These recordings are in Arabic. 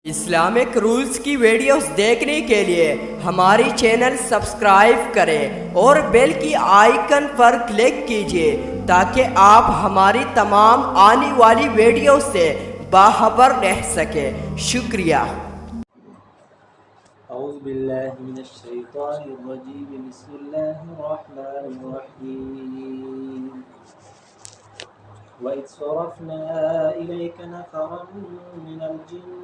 Islamic rules की वीडियोस देखने के लिए हमारी चैनल सब्सक्राइब करें और बेल की आइकन पर क्लिक कीजिए ताकि आप हमारी तमाम आने वाली वीडियो से बाखबर रह सकें। शुक्रिया। وإذ صرفنا إليك نفرا من الجن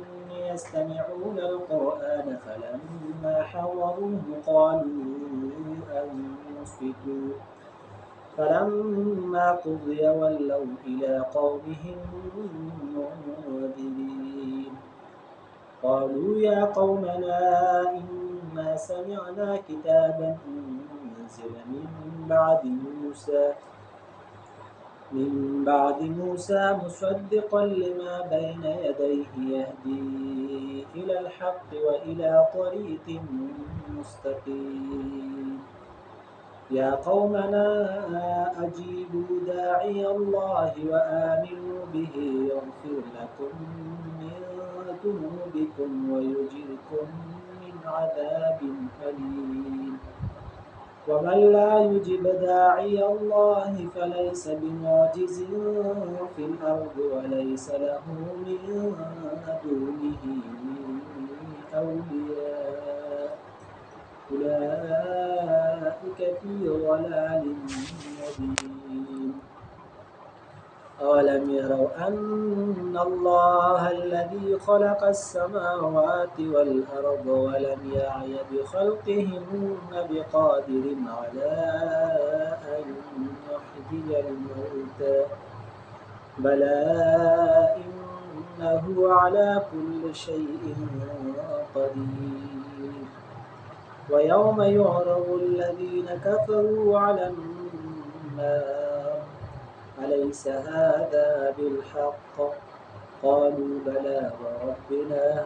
يستمعون القرآن فلما حضروه قالوا أنصتوا فلما قضي ولوا إلى قومهم منذرين قالوا يا قومنا إنا سمعنا كتابا أنزل من بعد موسى مصدقا لما بين يديه يهدي إلى الحق وإلى طريق مستقيم يا قومنا أجيبوا داعي الله وآمنوا به يغفر لكم من ذنوبكم ويجركم من عذاب أليم ومن لا يجب داعي الله فليس بمعجز في الأرض وليس له من دونه أولياء أولئك في ضلال مبين أولم يروا أن الله الذي خلق السماوات والأرض ولم يعي بخلقهن بقادر على أن يحيي الموتى بلى إنه على كل شيء قدير ويوم يعرض الذين كفروا على النار أليس هذا بالحق قالوا بلى وربنا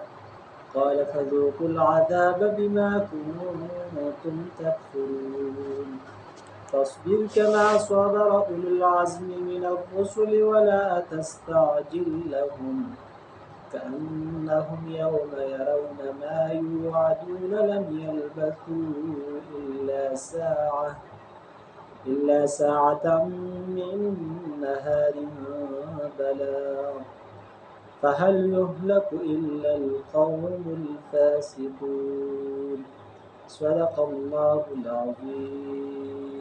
قال فذوقوا العذاب بما كنتم تكفرون فاصبر كما صبر أولو العزم من الرسل ولا تستعجل لهم كأنهم يوم يرون ما يوعدون لم يلبثوا إلا ساعة من نهار بلاغ فهل يهلك إلا القوم الفاسقون صدق الله العظيم.